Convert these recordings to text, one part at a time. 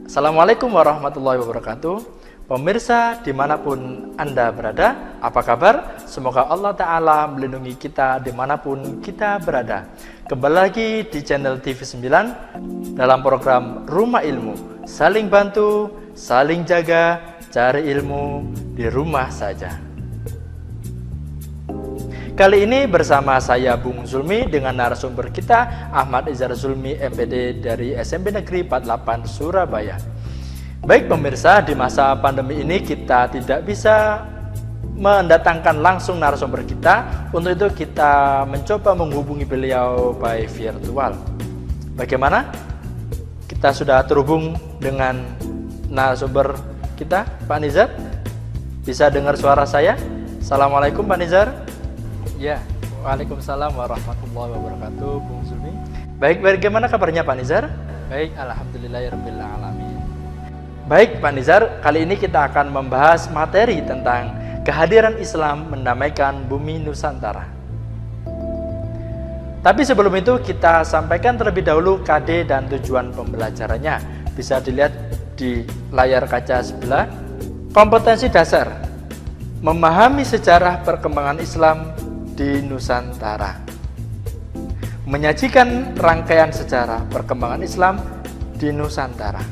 Assalamualaikum warahmatullahi wabarakatuh. Pemirsa dimanapun Anda berada, apa kabar? Semoga Allah Ta'ala melindungi kita dimanapun kita berada. Kembali lagi di channel TV9 dalam program Rumah Ilmu. Saling bantu, saling jaga, cari ilmu di rumah saja. Kali ini bersama saya Bung Zulmi dengan narasumber kita Ahmad Izhar Zulmi MPD dari SMP Negeri 48 Surabaya. Baik pemirsa, di masa pandemi ini kita tidak bisa mendatangkan langsung narasumber kita. Untuk itu kita mencoba menghubungi beliau by virtual. Bagaimana? Kita sudah terhubung dengan narasumber kita, Pak Nizar. Bisa dengar suara saya? Assalamualaikum Pak Nizar. Ya, waalaikumsalam warahmatullahi wabarakatuh, Bung Zulmi. Baik, bagaimana kabarnya Pak Nizar? Baik, alhamdulillahirabbil alamin. Baik Pak Nizar, kali ini kita akan membahas materi tentang kehadiran Islam mendamaikan bumi Nusantara. Tapi sebelum itu kita sampaikan terlebih dahulu KD dan tujuan pembelajarannya. Bisa dilihat di layar kaca sebelah. Kompetensi dasar: memahami sejarah perkembangan Islam di Nusantara. Menyajikan rangkaian sejarah perkembangan Islam di Nusantara.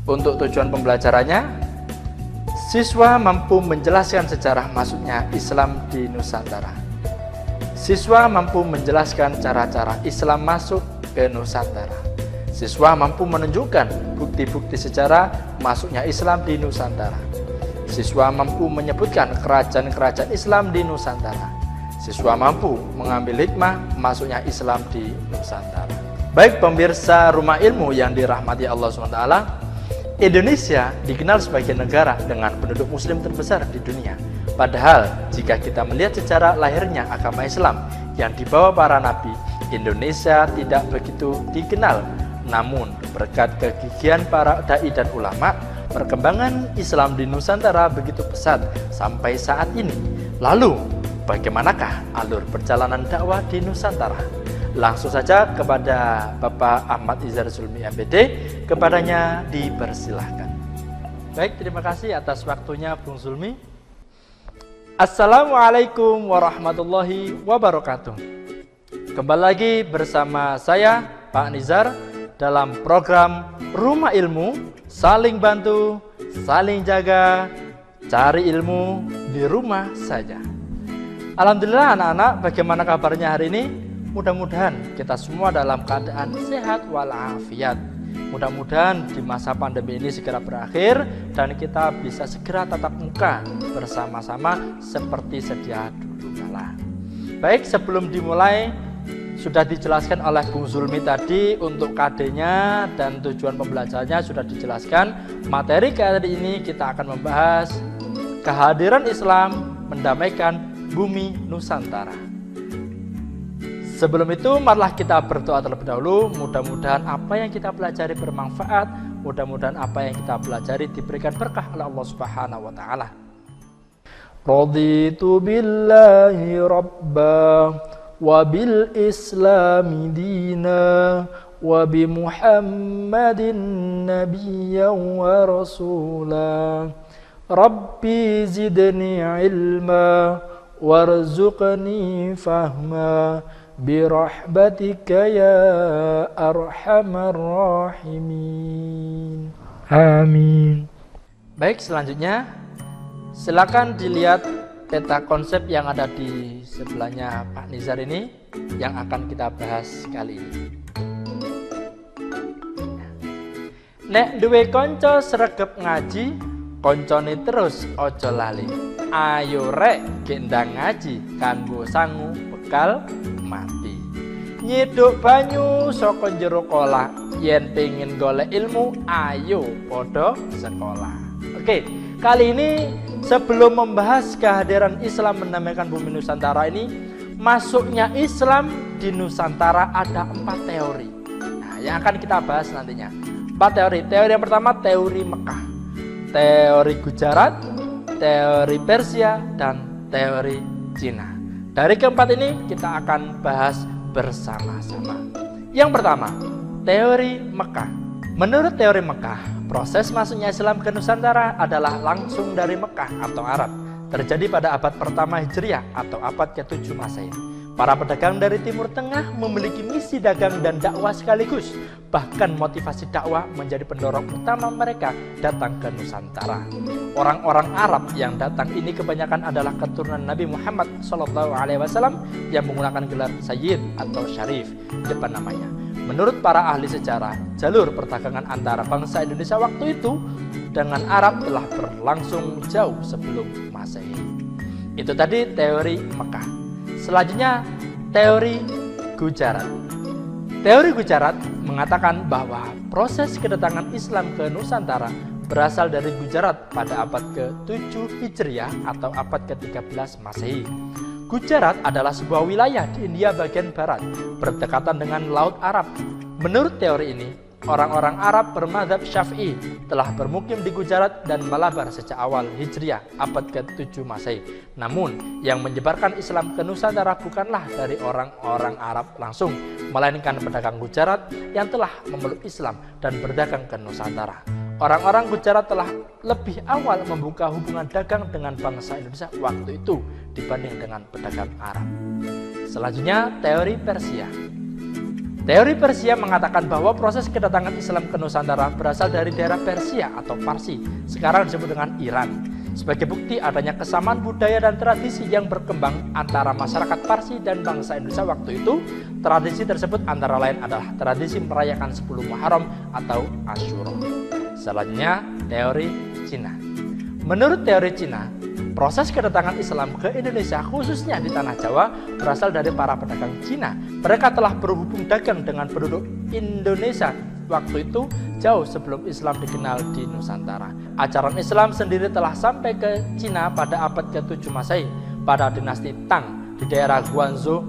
Untuk tujuan pembelajarannya, siswa mampu menjelaskan sejarah masuknya Islam di Nusantara. Siswa mampu menjelaskan cara-cara Islam masuk ke Nusantara. Siswa mampu menunjukkan bukti-bukti sejarah masuknya Islam di Nusantara. Siswa mampu menyebutkan kerajaan-kerajaan Islam di Nusantara. Siswa mampu mengambil hikmah masuknya Islam di Nusantara. Baik pemirsa Rumah Ilmu yang dirahmati Allah SWT, Indonesia dikenal sebagai negara dengan penduduk muslim terbesar di dunia. Padahal jika kita melihat sejarah lahirnya agama Islam yang dibawa para nabi, Indonesia tidak begitu dikenal. Namun berkat kegigihan para dai dan ulama, perkembangan Islam di Nusantara begitu pesat sampai saat ini. Lalu, bagaimanakah alur perjalanan dakwah di Nusantara? Langsung saja kepada Bapak Ahmad Izhar Zulmi MPD, kepadanya dipersilahkan. Baik, terima kasih atas waktunya Bung Zulmi. Assalamualaikum warahmatullahi wabarakatuh. Kembali lagi bersama saya Pak Nizar dalam program Rumah Ilmu. Saling bantu, saling jaga, cari ilmu di rumah saja. Alhamdulillah anak-anak, bagaimana kabarnya hari ini? Mudah-mudahan kita semua dalam keadaan sehat walafiat. Mudah-mudahan di masa pandemi ini segera berakhir dan kita bisa segera tatap muka bersama-sama seperti sedia dulu kala. Baik, sebelum dimulai, sudah dijelaskan oleh Bung Zulmi tadi untuk KD-nya dan tujuan pembelajarannya sudah dijelaskan. Materi kali ini kita akan membahas kehadiran Islam mendamaikan bumi Nusantara. Sebelum itu, marilah kita berdoa terlebih dahulu. Mudah-mudahan apa yang kita pelajari bermanfaat. Mudah-mudahan apa yang kita pelajari diberikan berkah oleh Allah Subhanahu wa Ta'ala. Raditu billahi rabba wa bil islami dina wa bi muhammadin nabiyyan wa rasula. Rabbi zidni ilma warzuqni fahma birahmatika ya arhamar rahimin. Amin. Baik, selanjutnya silakan dilihat peta konsep yang ada di sebelahnya Pak Nizar ini yang akan kita bahas kali ini. Nek duwe konco sregep ngaji, koncone terus ojo lali. Ayo rek gendang ngaji, kanggo sangu bekal mati. Nyiduk banyu saka jero kolah, yen pengin golek ilmu, ayo podo sekolah. Oke, kali ini sebelum membahas kehadiran Islam mendamaikan bumi Nusantara ini, masuknya Islam di Nusantara ada 4 teori. Nah, yang akan kita bahas nantinya. 4 teori. Teori yang pertama teori Mekah, teori Gujarat, teori Persia, dan teori Cina. Dari keempat ini kita akan bahas bersama-sama. Yang pertama, teori Mekah. Menurut teori Mekah, proses masuknya Islam ke Nusantara adalah langsung dari Mekah atau Arab, terjadi pada abad pertama Hijriah atau abad ke-7 Masehi. Para pedagang dari Timur Tengah memiliki misi dagang dan dakwah sekaligus. Bahkan motivasi dakwah menjadi pendorong utama mereka datang ke Nusantara. Orang-orang Arab yang datang ini kebanyakan adalah keturunan Nabi Muhammad SAW yang menggunakan gelar Sayyid atau Syarif depan namanya. Menurut para ahli sejarah, jalur perdagangan antara bangsa Indonesia waktu itu dengan Arab telah berlangsung jauh sebelum Masehi. Itu tadi teori Mekah. Selanjutnya, teori Gujarat. Teori Gujarat mengatakan bahwa proses kedatangan Islam ke Nusantara berasal dari Gujarat pada abad ke-7 Hijriah atau abad ke-13 Masehi. Gujarat adalah sebuah wilayah di India bagian barat, berdekatan dengan Laut Arab. Menurut teori ini, orang-orang Arab bermadzhab Syafi'i telah bermukim di Gujarat dan Malabar sejak awal Hijriah abad ke-7 Masehi. Namun, yang menyebarkan Islam ke Nusantara bukanlah dari orang-orang Arab langsung, melainkan pedagang Gujarat yang telah memeluk Islam dan berdagang ke Nusantara. Orang-orang Gujarat telah lebih awal membuka hubungan dagang dengan bangsa Indonesia waktu itu dibanding dengan pedagang Arab. Selanjutnya, teori Persia. Teori Persia mengatakan bahwa proses kedatangan Islam ke Nusantara berasal dari daerah Persia atau Parsi, sekarang disebut dengan Iran. Sebagai bukti adanya kesamaan budaya dan tradisi yang berkembang antara masyarakat Parsi dan bangsa Indonesia waktu itu, tradisi tersebut antara lain adalah tradisi merayakan 10 Muharram atau Asyura. Selanjutnya, teori Cina. Menurut teori Cina, proses kedatangan Islam ke Indonesia khususnya di Tanah Jawa berasal dari para pedagang Cina. Mereka telah berhubung dagang dengan penduduk Indonesia waktu itu jauh sebelum Islam dikenal di Nusantara. Ajaran Islam sendiri telah sampai ke Cina pada abad ke-7 Masehi pada dinasti Tang di daerah Guangzhou,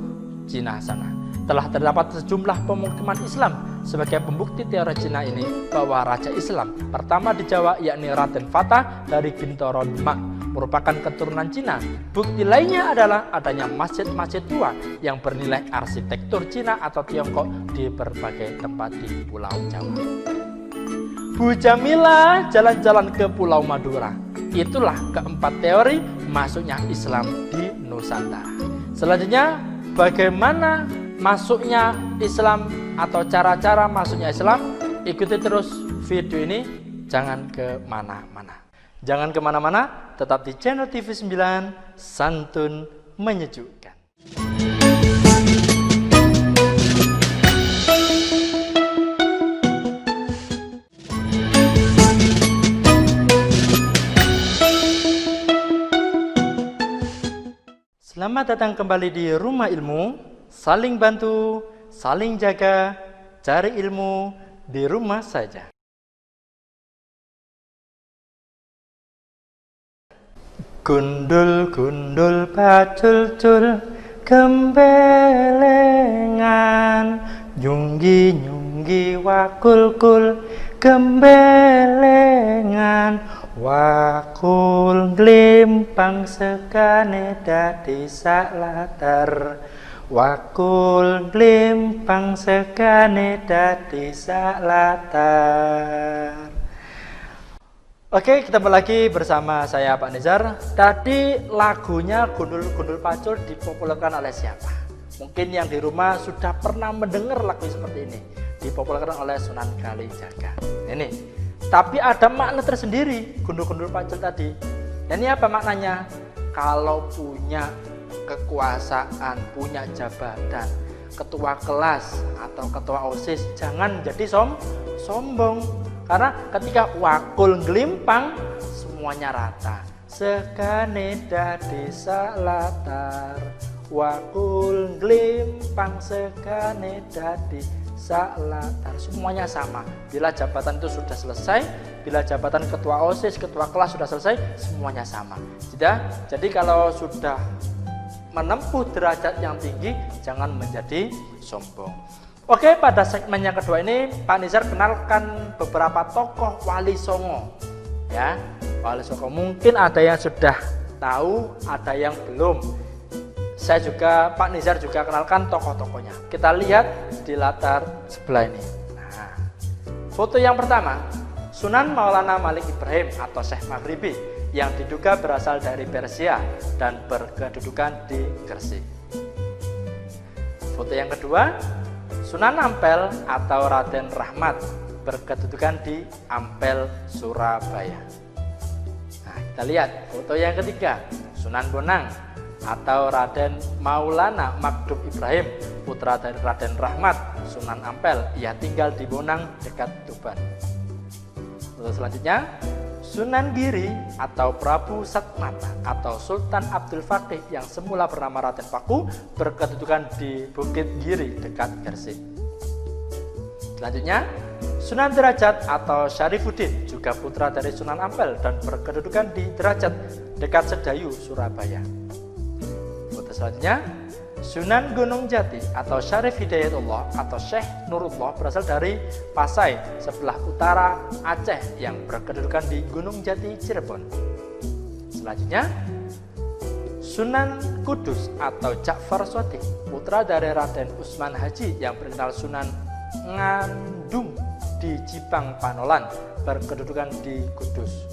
Cina sana. Telah terdapat sejumlah pemukiman Islam. Sebagai pembukti teori Cina ini bahwa Raja Islam pertama di Jawa yakni Raden Fatah dari Bintoro Demak merupakan keturunan Cina. Bukti lainnya adalah adanya masjid-masjid tua yang bernilai arsitektur Cina atau Tiongkok di berbagai tempat di Pulau Jawa. Bu Jamila jalan-jalan ke Pulau Madura. Itulah keempat teori masuknya Islam di Nusantara. Selanjutnya, bagaimana masuknya Islam atau cara-cara masuknya Islam? Ikuti terus video ini, jangan kemana-mana. Jangan kemana-mana, tetap di channel TV 9, Santun Menyejukkan. Selamat datang kembali di Rumah Ilmu. Saling bantu, saling jaga, cari ilmu di rumah saja. Gundul gundul pacul-cul gembelengan, nyunggi nyunggi wakul-kul gembelengan, wakul glimpang sekane dadi saklatar, wakul glimpang sekane dadi saklatar. Oke, ketemu lagi bersama saya Pak Nizar. Tadi lagunya Gundul-Gundul Pacul dipopulerkan oleh siapa? Mungkin yang di rumah sudah pernah mendengar lagu seperti ini. Dipopulerkan oleh Sunan Kalijaga. Ini. Tapi ada makna tersendiri Gundul-Gundul Pacul tadi. Ini apa maknanya? Kalau punya kekuasaan, punya jabatan, ketua kelas atau ketua OSIS, jangan jadi sombong. Karena ketika wakul glimpang, semuanya rata. Sekane dadi saklatar, wakul glimpang sekane dadi saklatar. Semuanya sama. Bila jabatan itu sudah selesai, bila jabatan ketua OSIS, ketua kelas sudah selesai, semuanya sama. Jadi kalau sudah menempuh derajat yang tinggi, jangan menjadi sombong. Oke, pada segmen yang kedua ini Pak Nizar kenalkan beberapa tokoh Wali Songo. Ya, Wali Songo mungkin ada yang sudah tahu, ada yang belum. Pak Nizar juga kenalkan tokoh-tokohnya. Kita lihat di latar sebelah ini. Nah, Foto yang pertama, Sunan Maulana Malik Ibrahim atau Syekh Maghribi yang diduga berasal dari Persia dan berkedudukan di Gresik. Foto yang kedua, Sunan Ampel atau Raden Rahmat berkedudukan di Ampel, Surabaya. Nah, kita lihat foto yang ketiga, Sunan Bonang atau Raden Maulana Maghdum Ibrahim, putra dari Raden Rahmat, Sunan Ampel. Ia tinggal di Bonang dekat Tuban. Foto selanjutnya, Sunan Giri atau Prabu Satmata atau Sultan Abdul Fakih yang semula bernama Raden Paku berkedudukan di Bukit Giri dekat Gresik. Selanjutnya, Sunan Derajat atau Syarifuddin juga putra dari Sunan Ampel dan berkedudukan di Derajat dekat Sedayu, Surabaya. Foto selanjutnya, Sunan Gunung Jati atau Syarif Hidayatullah atau Syekh Nurullah berasal dari Pasai sebelah utara Aceh yang berkedudukan di Gunung Jati, Cirebon. Selanjutnya, Sunan Kudus atau Ja'far Shadiq, putra dari Raden Usman Haji yang berkenal Sunan Ngandung di Jipang Panolan, berkedudukan di Kudus.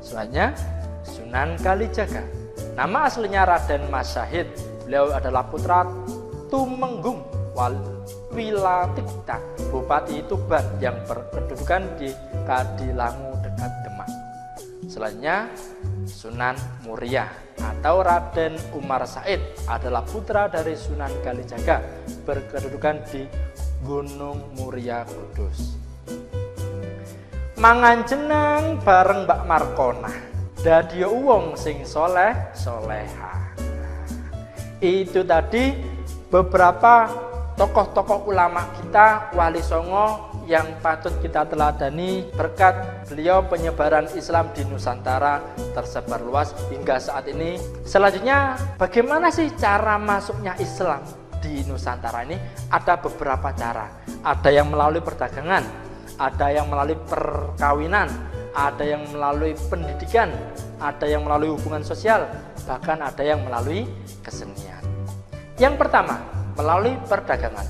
Selanjutnya, Sunan Kalijaga. Nama aslinya Raden Masyahid. Beliau adalah putra Tumenggung Wilatikta, Bupati Tuban yang berkedudukan di Kadilangu dekat Demak. Selanjutnya, Sunan Muria atau Raden Umar Said adalah putra dari Sunan Kalijaga, berkedudukan di Gunung Muria, Kudus. Mangan jeneng bareng Mbak Markona, dadi wong sing soleh soleha. Itu tadi beberapa tokoh-tokoh ulama kita, Wali Songo yang patut kita teladani berkat beliau penyebaran Islam di Nusantara tersebar luas hingga saat ini. Selanjutnya, bagaimana sih cara masuknya Islam di Nusantara ini? Ada beberapa cara. Ada yang melalui perdagangan, ada yang melalui perkawinan, ada yang melalui pendidikan, ada yang melalui hubungan sosial, bahkan ada yang melalui kesenian. Yang pertama, melalui perdagangan.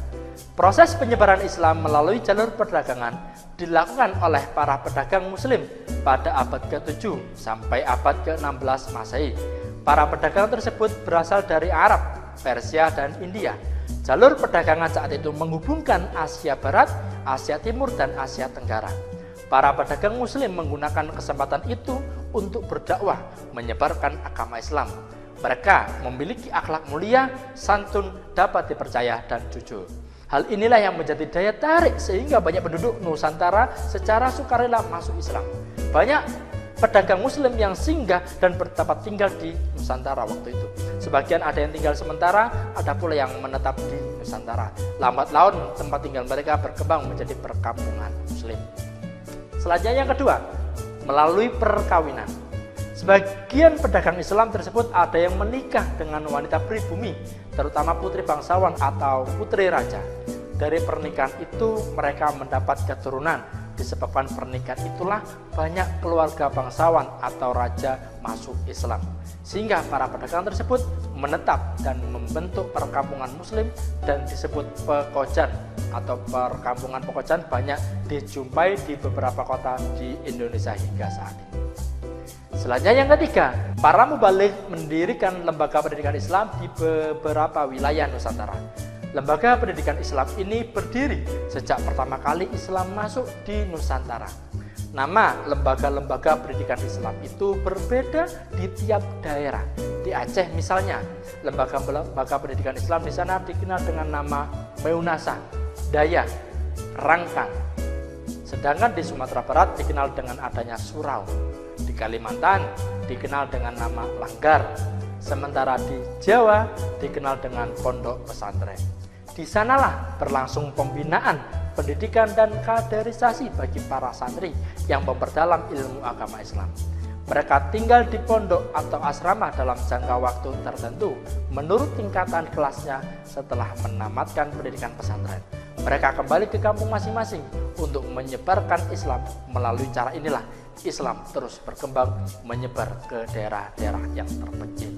Proses penyebaran Islam melalui jalur perdagangan dilakukan oleh para pedagang muslim pada abad ke-7 sampai abad ke-16 Masehi. Para pedagang tersebut berasal dari Arab, Persia, dan India. Jalur perdagangan saat itu menghubungkan Asia Barat, Asia Timur, dan Asia Tenggara. Para pedagang muslim menggunakan kesempatan itu untuk berdakwah, menyebarkan agama Islam. Mereka memiliki akhlak mulia, santun, dapat dipercaya, dan jujur. Hal inilah yang menjadi daya tarik sehingga banyak penduduk Nusantara secara sukarela masuk Islam. Banyak pedagang muslim yang singgah dan bertempat tinggal di Nusantara waktu itu. Sebagian ada yang tinggal sementara, ada pula yang menetap di Nusantara. Lambat laun tempat tinggal mereka berkembang menjadi perkampungan muslim. Selanjutnya yang kedua, melalui perkawinan. Sebagian pedagang Islam tersebut ada yang menikah dengan wanita pribumi, terutama putri bangsawan atau putri raja. Dari pernikahan itu mereka mendapat keturunan. Disebabkan pernikahan itulah banyak keluarga bangsawan atau raja masuk Islam. Sehingga para pedagang tersebut menetap dan membentuk perkampungan muslim dan disebut pekojan atau perkampungan pekojan banyak dijumpai di beberapa kota di Indonesia hingga saat ini. Selanjutnya yang ketiga, para mubaligh mendirikan lembaga pendidikan Islam di beberapa wilayah Nusantara. Lembaga pendidikan Islam ini berdiri sejak pertama kali Islam masuk di Nusantara. Nama lembaga-lembaga pendidikan Islam itu berbeda di tiap daerah. Di Aceh misalnya, lembaga pendidikan Islam di sana dikenal dengan nama Meunasah, Daya, Rangkang. Sedangkan di Sumatera Barat dikenal dengan adanya Surau. Di Kalimantan dikenal dengan nama Langgar. Sementara di Jawa dikenal dengan Pondok Pesantren. Di sanalah berlangsung pembinaan, pendidikan, dan kaderisasi bagi para santri yang memperdalam ilmu agama Islam. Mereka tinggal di pondok atau asrama dalam jangka waktu tertentu menurut tingkatan kelasnya setelah menamatkan pendidikan pesantren. Mereka kembali ke kampung masing-masing untuk menyebarkan Islam. Melalui cara inilah Islam terus berkembang menyebar ke daerah-daerah yang terpencil.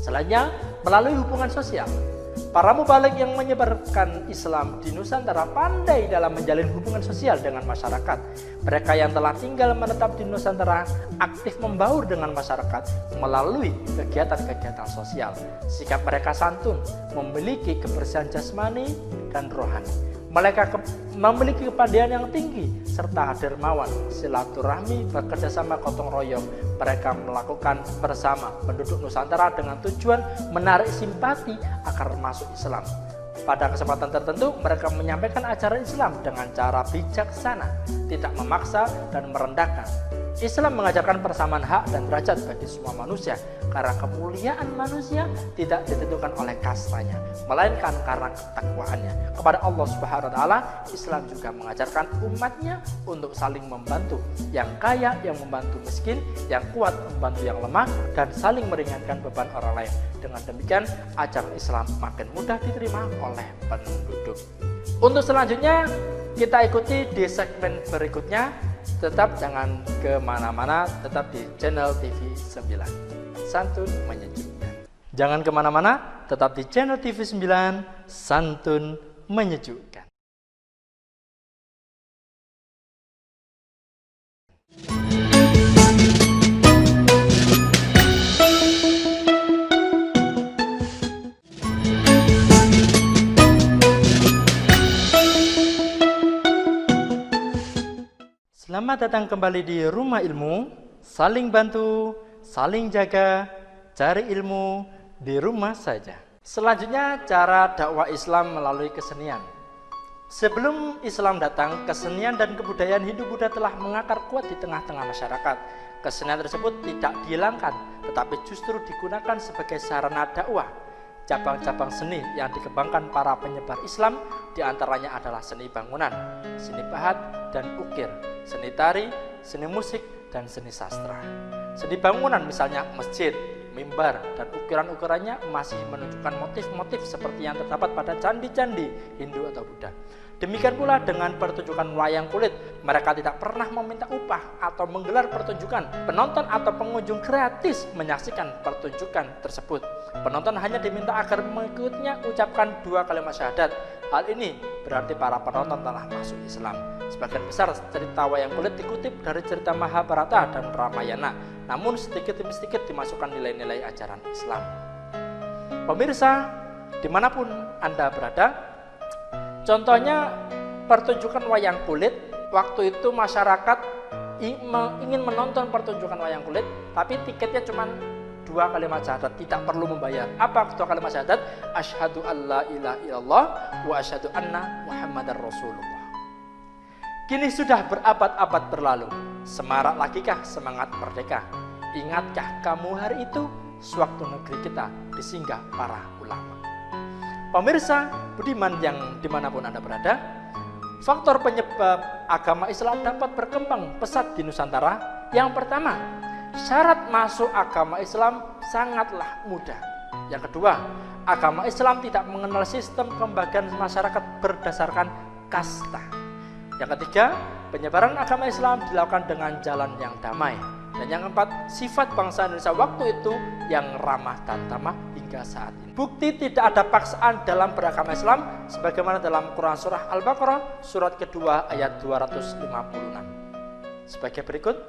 Selanjutnya, melalui hubungan sosial. Para mubalik yang menyebarkan Islam di Nusantara pandai dalam menjalin hubungan sosial dengan masyarakat. Mereka yang telah tinggal menetap di Nusantara aktif membaur dengan masyarakat melalui kegiatan-kegiatan sosial. Sikap mereka santun, memiliki kebersihan jasmani dan rohani. Mereka memiliki kepandaian yang tinggi serta dermawan, silaturahmi, bekerjasama gotong royong. Mereka melakukan bersama penduduk Nusantara dengan tujuan menarik simpati agar masuk Islam. Pada kesempatan tertentu, mereka menyampaikan ajaran Islam dengan cara bijaksana, tidak memaksa dan merendahkan. Islam mengajarkan persamaan hak dan derajat bagi semua manusia, karena kemuliaan manusia tidak ditentukan oleh kastanya, melainkan karena ketakwaannya kepada Allah Subhanahu wa taala. Islam juga mengajarkan umatnya untuk saling membantu, yang kaya yang membantu miskin, yang kuat membantu yang lemah, dan saling meringankan beban orang lain. Dengan demikian, ajaran Islam makin mudah diterima oleh penduduk. Untuk selanjutnya, kita ikuti di segmen berikutnya. Tetap jangan kemana-mana, tetap di channel TV 9, Santun Menyejukkan. Jangan kemana-mana, tetap di channel TV 9, Santun Menyejukkan. Selamat datang kembali di Rumah Ilmu. Saling bantu, saling jaga, cari ilmu di rumah saja. Selanjutnya, cara dakwah Islam melalui kesenian. Sebelum Islam datang, kesenian dan kebudayaan Hindu-Buddha telah mengakar kuat di tengah-tengah masyarakat. Kesenian tersebut tidak dihilangkan, tetapi justru digunakan sebagai sarana dakwah. Cabang-cabang seni yang dikembangkan para penyebar Islam diantaranya adalah seni bangunan, seni pahat dan ukir, seni tari, seni musik, dan seni sastra. Seni bangunan misalnya masjid, mimbar, dan ukiran-ukirannya masih menunjukkan motif-motif seperti yang terdapat pada candi-candi Hindu atau Buddha. Demikian pula dengan pertunjukan wayang kulit, mereka tidak pernah meminta upah atau menggelar pertunjukan. Penonton atau pengunjung gratis menyaksikan pertunjukan tersebut. Penonton hanya diminta agar mengikutnya ucapkan 2 kalimat syahadat. Hal ini berarti para penonton telah masuk Islam. Sebagian besar cerita wayang kulit dikutip dari cerita Mahabharata dan Ramayana, namun sedikit demi sedikit dimasukkan nilai-nilai ajaran Islam. Pemirsa, dimanapun Anda berada, contohnya pertunjukan wayang kulit, waktu itu masyarakat ingin menonton pertunjukan wayang kulit, tapi tiketnya cuma 2 kalimat syahadat, tidak perlu membayar. Apa 2 kalimat syahadat? Asyhadu alla ilaha illallah wa asyhadu anna Muhammadar Rasulullah. Kini sudah berabad-abad berlalu, semarak lagikah semangat merdeka? Ingatkah kamu hari itu, sewaktu negeri kita disinggah para ulama? Pemirsa budiman yang dimanapun Anda berada, faktor penyebab agama Islam dapat berkembang pesat di Nusantara. Yang pertama, syarat masuk agama Islam sangatlah mudah. Yang kedua, agama Islam tidak mengenal sistem pembagian masyarakat berdasarkan kasta. Yang ketiga, penyebaran agama Islam dilakukan dengan jalan yang damai. Dan yang keempat, sifat bangsa Indonesia waktu itu yang ramah dan tamah hingga saat ini. Bukti tidak ada paksaan dalam beragama Islam sebagaimana dalam Quran surah Al-Baqarah surat kedua ayat 256. Sebagai berikut.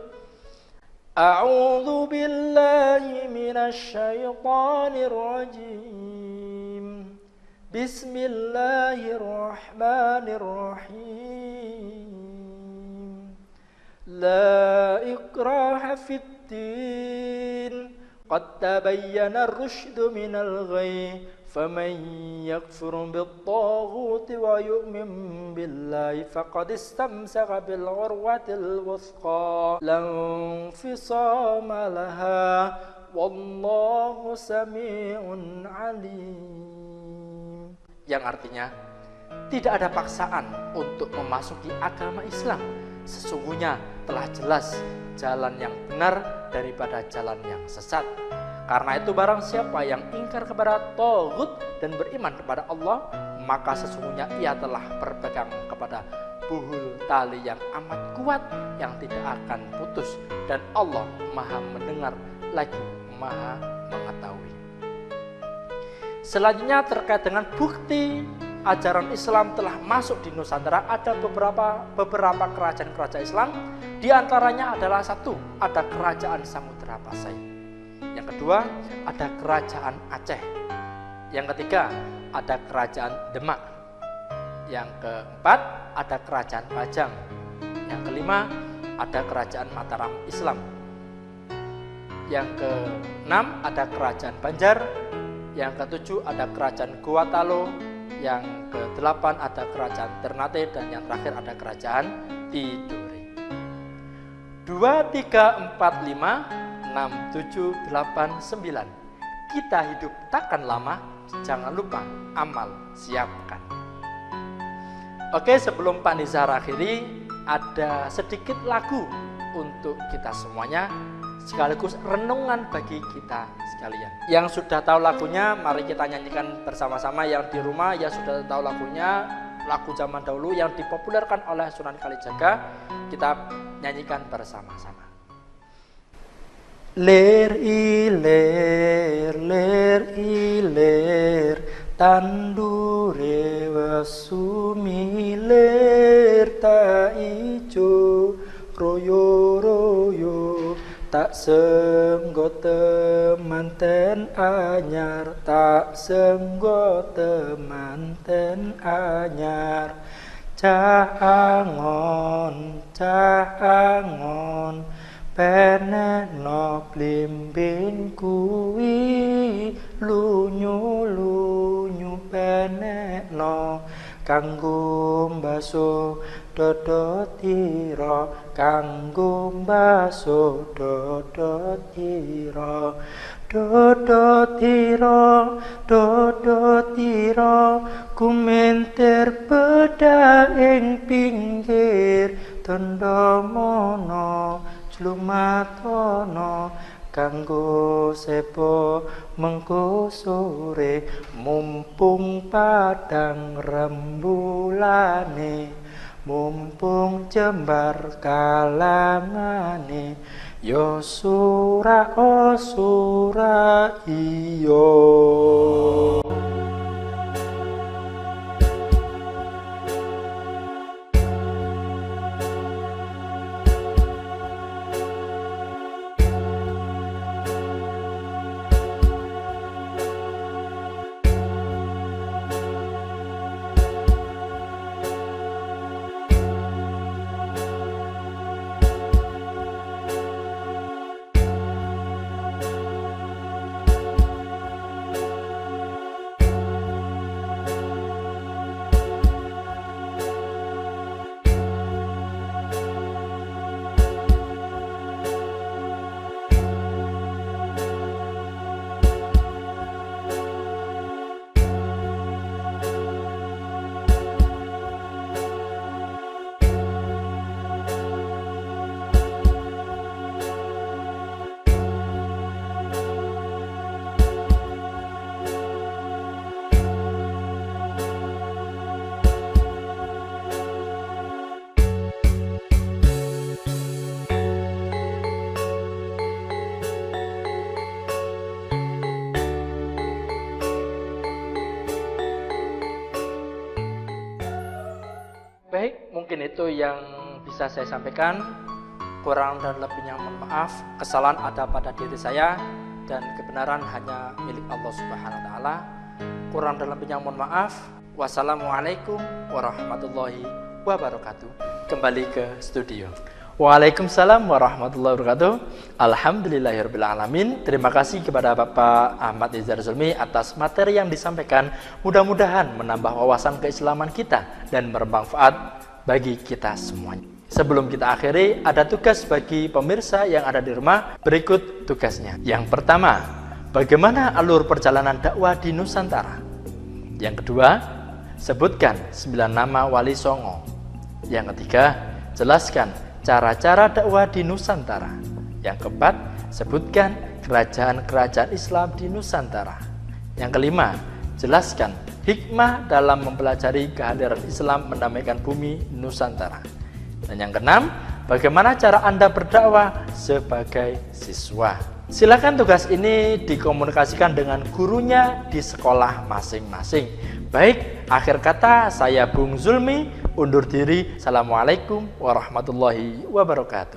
A'udzu billahi minasy syaithanir rajim. Bismillahirrahmanirrahim. La ikraha fid din. Qad tabayyana ar-rusydu minal ghayy. Faman yakfur bit-taghuti wa yu'min billahi faqad istamsaka bil 'urwatil wuthqa la infisama laha wallahu sami'un 'alim. Yang artinya, tidak ada paksaan untuk memasuki agama Islam. Sesungguhnya telah jelas jalan yang benar daripada jalan yang sesat. Karena itu barang siapa yang ingkar kepada taghut dan beriman kepada Allah, maka sesungguhnya ia telah berpegang kepada buhul tali yang amat kuat yang tidak akan putus, dan Allah Maha mendengar lagi Maha mengetahui. Selanjutnya terkait dengan bukti ajaran Islam telah masuk di Nusantara, ada beberapa kerajaan-kerajaan Islam. Di antaranya adalah satu, ada kerajaan Samudra Pasai. Yang kedua, ada kerajaan Aceh. Yang ketiga, ada kerajaan Demak. Yang keempat, ada kerajaan Pajang. Yang kelima, ada kerajaan Mataram Islam. Yang keenam, ada kerajaan Banjar. Yang ketujuh, ada kerajaan Gorontalo. Yang kedelapan, ada kerajaan Ternate. Dan yang terakhir, ada kerajaan Tidore. 2, 3, 4, 5, 6, 7, 8, 9. Kita hidup takkan lama, jangan lupa amal siapkan. Oke, sebelum Pak Nizar akhiri, ada sedikit lagu untuk kita semuanya, sekaligus renungan bagi kita sekalian. Yang sudah tahu lagunya, mari kita nyanyikan bersama-sama. Yang di rumah yang sudah tahu lagunya, lagu zaman dahulu yang dipopulerkan oleh Sunan Kalijaga, kita nyanyikan bersama-sama. Ler iler, ler iler, tandure wasumi ler ta ijo, royo royo tak senggo temanten anyar, tak senggo temanten anyar. Caangon, caangon, peneno blimbing kuwi, lunyu lunyu peneno kanggo mbaso dodotira, kanggo mbaso dodotira. Dodotira, dodotira, kumenter beda ing pinggir Tandamana Jlumatono, kanggo sepo mengko sore, mumpung padang rembulane, mumpung jembar kalangane, yo sura o sura iyo. Baik, mungkin itu yang bisa saya sampaikan. Kurang dan lebihnya mohon maaf. Kesalahan ada pada diri saya dan kebenaran hanya milik Allah Subhanahu wa taala. Kurang dan lebihnya mohon maaf. Wassalamualaikum warahmatullahi wabarakatuh. Kembali ke studio. Waalaikumsalam warahmatullahi wabarakatuh. Alhamdulillahirabbil alamin. Terima kasih kepada Bapak Ahmad Nizar Zulmi atas materi yang disampaikan. Mudah-mudahan menambah wawasan keislaman kita dan bermanfaat bagi kita semuanya. Sebelum kita akhiri, ada tugas bagi pemirsa yang ada di rumah. Berikut tugasnya. Yang pertama, bagaimana alur perjalanan dakwah di Nusantara? Yang kedua, sebutkan 9 nama Wali Songo. Yang ketiga, jelaskan cara-cara dakwah di Nusantara. Yang keempat, sebutkan kerajaan-kerajaan Islam di Nusantara. Yang kelima, jelaskan hikmah dalam mempelajari kehadiran Islam mendamaikan bumi Nusantara. Dan yang keenam, bagaimana cara Anda berdakwah sebagai siswa. Silakan tugas ini dikomunikasikan dengan gurunya di sekolah masing-masing. Baik, akhir kata saya Bung Zulmi undur diri. Assalamualaikum warahmatullahi wabarakatuh.